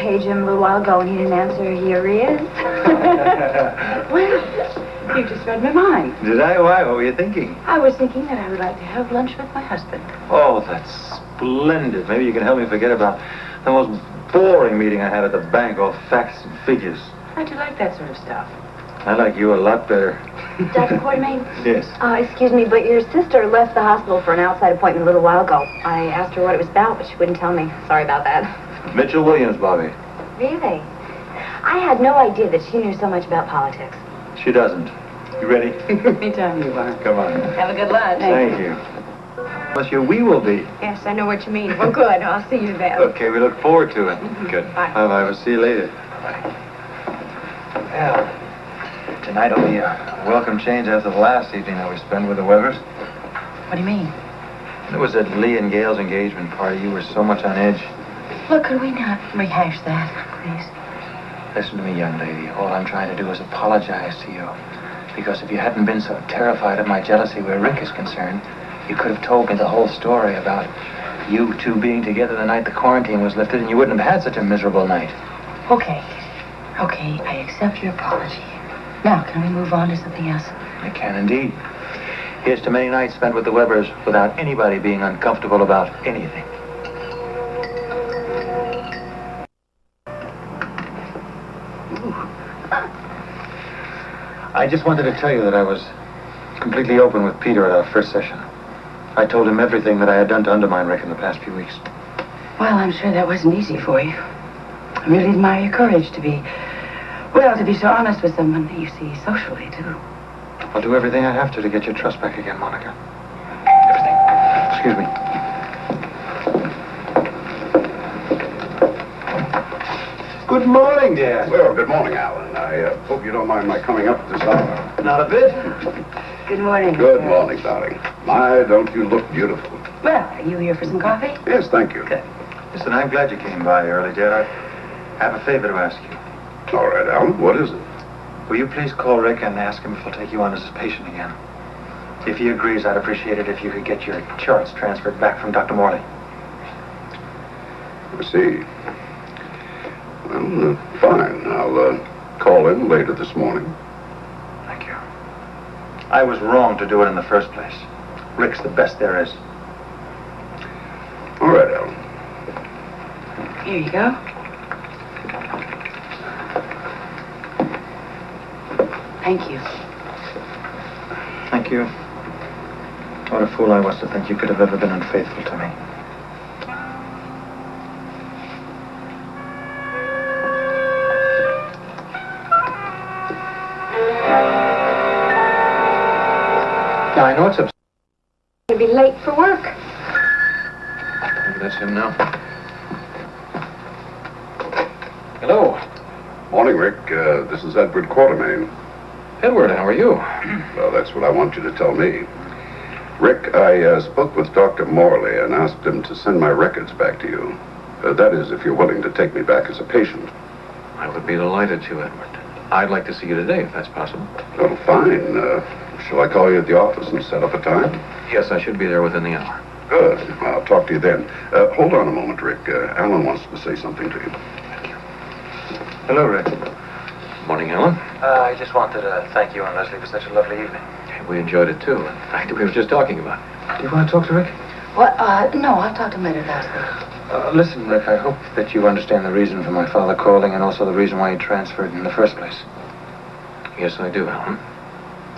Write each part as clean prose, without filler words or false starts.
page him a little while ago and he didn't answer. Here he is. Well, you just read my mind. Did I? Why? What were you thinking? I was thinking that I would like to have lunch with my husband. Oh, that's splendid. Maybe you can help me forget about the most boring meeting I had at the bank, all facts and figures. I do like that sort of stuff. I like you a lot better. Dr. Quartermain? Yes. Excuse me, but your sister left the hospital for an outside appointment a little while ago. I asked her what it was about, but she wouldn't tell me. Sorry about that. Mitchell Williams, Bobby. Really? I had no idea that she knew so much about politics. She doesn't. You ready? Anytime you want. Come on. Have a good lunch. Thank you. What's your we will be? Yes, I know what you mean. Well, good. I'll see you then. Okay, we look forward to it. Good. Bye. Bye-bye. We'll see you later. Bye. Well, tonight will be a welcome change after the last evening that we spent with the Webbers. What do you mean? It was at Lee and Gail's engagement party. You were so much on edge. Look, could we not rehash that, please? Listen to me, young lady. All I'm trying to do is apologize to you. Because if you hadn't been so terrified of my jealousy where Rick is concerned, you could have told me the whole story about you two being together the night the quarantine was lifted, and you wouldn't have had such a miserable night. Okay. Okay, I accept your apology. Now, can we move on to something else? I can indeed. Here's to many nights spent with the Webbers without anybody being uncomfortable about anything. I just wanted to tell you that I was completely open with Peter at our first session. I told him everything that I had done to undermine Rick in the past few weeks. Well, I'm sure that wasn't easy for you. I really admire your courage to be so honest with someone that you see socially, too. I'll do everything I have to get your trust back again, Monica. Everything. Excuse me. Good morning, dear. Well, good morning, Alan. I hope you don't mind my coming up at this hour. Not a bit. Good morning. Good morning, darling. My, don't you look beautiful. Well, are you here for some coffee? Yes, thank you. Good. Listen, I'm glad you came by early, dear. I have a favor to ask you. All right, Alan. What is it? Will you please call Rick and ask him if he'll take you on as his patient again? If he agrees, I'd appreciate it if you could get your charts transferred back from Dr. Morley. I see. Well, fine. I'll call him later this morning. Thank you. I was wrong to do it in the first place. Rick's the best there is. All right, Alan. Here you go. Thank you. Thank you. What a fool I was to think you could have ever been unfaithful to me. Now, I know it's upset. You'll be late for work. Maybe that's him now. Hello. Morning, Rick. This is Edward Quartermain. Edward, how are you? Well, that's what I want you to tell me. Rick, I spoke with Dr. Morley and asked him to send my records back to you. That is, if you're willing to take me back as a patient. I would be delighted to, Edward. I'd like to see you today, if that's possible. Oh, fine. Shall I call you at the office and set up a time? Yes, I should be there within the hour. Good. I'll talk to you then. Hold on a moment, Rick. Alan wants to say something to you. Thank you. Hello, Rick. Morning, Ellen. I just wanted to thank you and Leslie for such a lovely evening. We enjoyed it, too. In fact, we were just talking about it. Do you want to talk to Rick? What? No, I'll talk to him later, Leslie. Listen, Rick, I hope that you understand the reason for my father calling and also the reason why he transferred in the first place. Yes, I do, Ellen.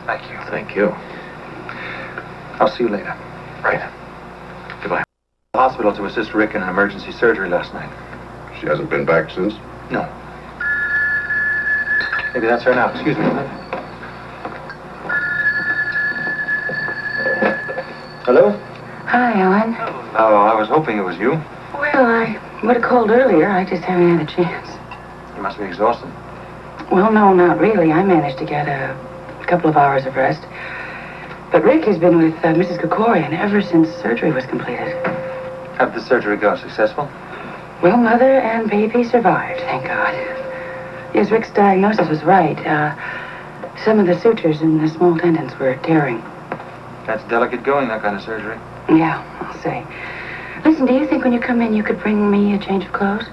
Thank you. Thank you. I'll see you later. Right. Goodbye. The hospital to assist Rick in an emergency surgery last night. She hasn't been back since? No. Maybe that's her now. Excuse me. Hello? Hi, Ellen. Oh, I was hoping it was you. Well, I would have called earlier. I just haven't had a chance. You must be exhausted. Well, no, not really. I managed to get a couple of hours of rest. But Rick has been with Mrs. Krikorian ever since surgery was completed. How did the surgery go? Successful? Well, Mother and baby survived, thank God. Yes, Rick's diagnosis was right. Some of the sutures in the small tendons were tearing. That's delicate going, that kind of surgery. Yeah, I'll say. Listen, do you think when you come in you could bring me a change of clothes?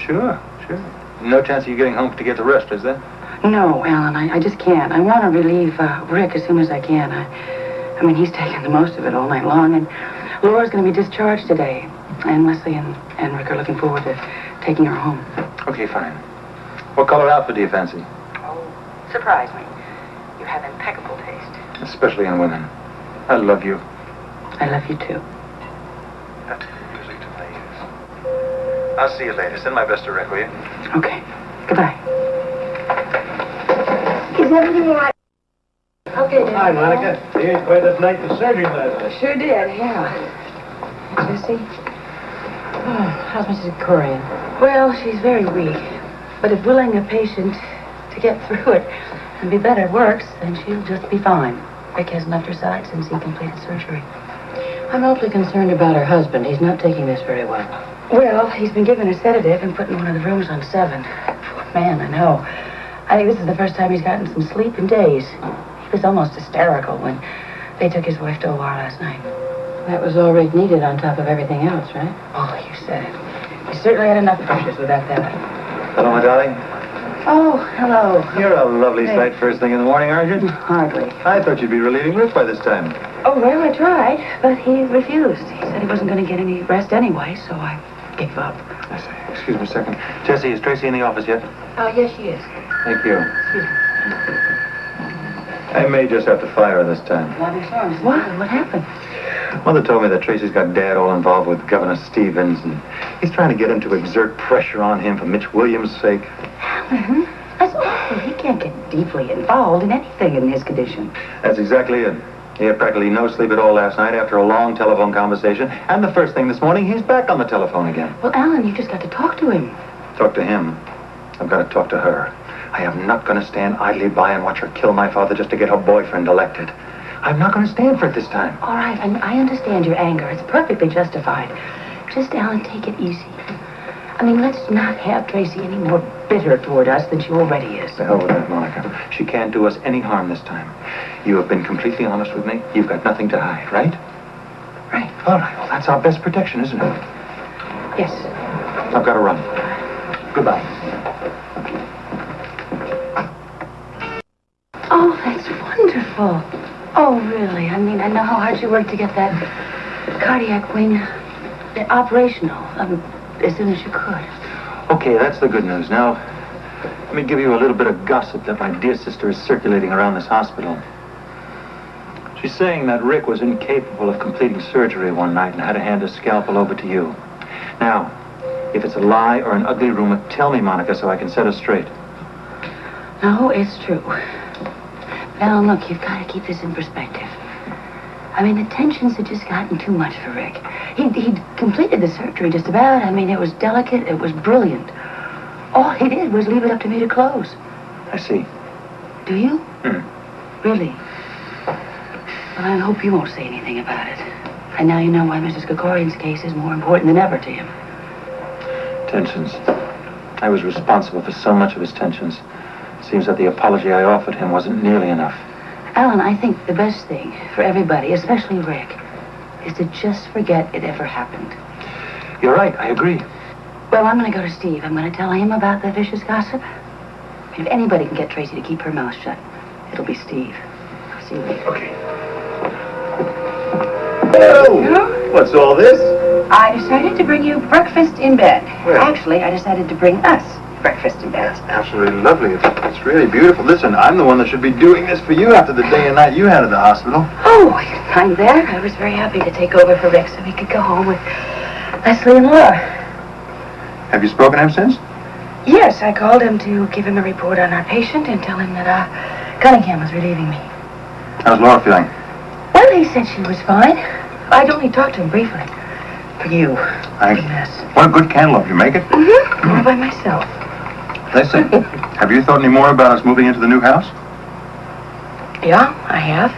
Sure. No chance of you getting home to get the rest, is there? No, Alan, I just can't. I want to relieve Rick as soon as I can. I mean, he's taken the most of it all night long, and Laura's going to be discharged today. And Leslie and Rick are looking forward to taking her home. Okay, fine. What color outfit do you fancy? Oh, surprise me. You have impeccable taste. Especially in women. I love you. I love you, too. That's music to my ears. I'll see you later. Send my best to Rick, will you? Okay. Goodbye. Is everything all right? Okay, Dad. Hi, Monica. You had quite a night in surgery last night. Sure did, yeah. Jesse? Oh, how's Mrs. Corian? Well, she's very weak. But if willing a patient to get through it and be better works, then she'll just be fine. Rick hasn't left her side since he completed surgery. I'm awfully concerned about her husband. He's not taking this very well. Well, he's been given a sedative and put in one of the rooms on 7. Poor man, I know. I think this is the first time he's gotten some sleep in days. He was almost hysterical when they took his wife to OR last night. That was all Rick needed on top of everything else, right? Oh, you said it. He certainly had enough pressures without that. Hello, my darling. Oh, hello. You're a lovely Hey. sight first thing in the morning, aren't you? Hardly. I thought you'd be relieving Rick by this time. Oh, well, I tried, but he refused. He said he wasn't going to get any rest anyway, so I gave up. I say, excuse me a second. Jessie, is Tracy in the office yet? Oh, yes, she is. Thank you. Excuse me. I may just have to fire her this time. What? What happened? Mother told me that Tracy's got Dad all involved with Governor Stevens, and he's trying to get him to exert pressure on him for Mitch Williams' sake. Alan, that's awful. He can't get deeply involved in anything in his condition. That's exactly it. He had practically no sleep at all last night after a long telephone conversation, and the first thing this morning, he's back on the telephone again. Well, Alan, you just got to talk to him. Talk to him. I've got to talk to her. I am not going to stand idly by and watch her kill my father just to get her boyfriend elected. I'm not going to stand for it this time. All right, I understand your anger. It's perfectly justified. Just, Alan, take it easy. I mean, let's not have Tracy any more bitter toward us than she already is. The hell with that, Monica. She can't do us any harm this time. You have been completely honest with me. You've got nothing to hide, right? Right. All right. Well, that's our best protection, isn't it? Yes. I've got to run. Goodbye. Oh, that's wonderful. Oh, really? I mean, I know how hard you worked to get that cardiac wing operational as soon as you could. Okay, that's the good news. Now, let me give you a little bit of gossip that my dear sister is circulating around this hospital. She's saying that Rick was incapable of completing surgery one night and had to hand a scalpel over to you. Now, if it's a lie or an ugly rumor, tell me, Monica, so I can set her straight. No, it's true. Now, look, you've got to keep this in perspective. I mean, the tensions had just gotten too much for Rick. He'd completed the surgery just about. I mean, it was delicate. It was brilliant. All he did was leave it up to me to close. I see. Do you? Hmm. Really? Well, I hope you won't say anything about it. And now you know why Mrs. Krikorian's case is more important than ever to him. Tensions. I was responsible for so much of his tensions. Seems that the apology I offered him wasn't nearly enough. Alan, I think the best thing for everybody, especially Rick, is to just forget it ever happened. You're right, I agree. Well, I'm going to go to Steve. I'm going to tell him about the vicious gossip. If anybody can get Tracy to keep her mouth shut, it'll be Steve. I'll see you later. Okay. Hello! What's all this? I decided to bring you breakfast in bed. Well. Actually, I decided to bring us breakfast in bed. That's absolutely lovely. It's really beautiful. Listen, I'm the one that should be doing this for you after the day and night you had at the hospital. Oh, I'm there. I was very happy to take over for Rick so he could go home with Leslie and Laura. Have you spoken to him since? Yes, I called him to give him a report on our patient and tell him that Cunningham was relieving me. How's Laura feeling? Well, he said she was fine. I'd only talked to him briefly. For you. Thanks. Goodness. What a good cantaloupe you make it. Mm-hmm. All by myself. Listen, have you thought any more about us moving into the new house? Yeah, I have.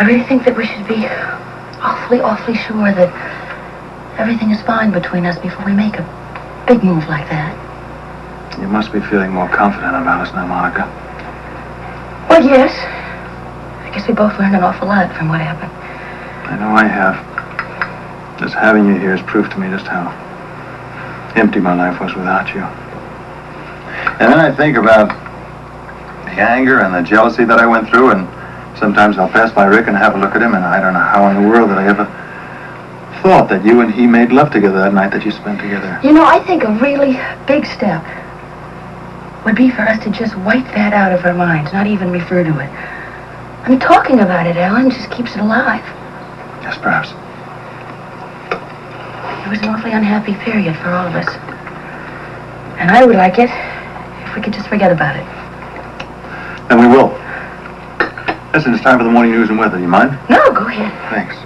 I really think that we should be awfully sure that everything is fine between us before we make a big move like that. You must be feeling more confident about us now, Monica. Well, yes. I guess we both learned an awful lot from what happened. I know I have. Just having you here has proved to me just how empty my life was without you. And then I think about the anger and the jealousy that I went through, and sometimes I'll pass by Rick and have a look at him, and I don't know how in the world that I ever thought that you and he made love together that night that you spent together. You know, I think a really big step would be for us to just wipe that out of our minds, not even refer to it. I mean, talking about it, Alan, just keeps it alive. Yes, perhaps. It was an awfully unhappy period for all of us. And I would like it if we could just forget about it. And we will. Listen, it's time for the morning news and weather. You mind? No, go ahead. Thanks.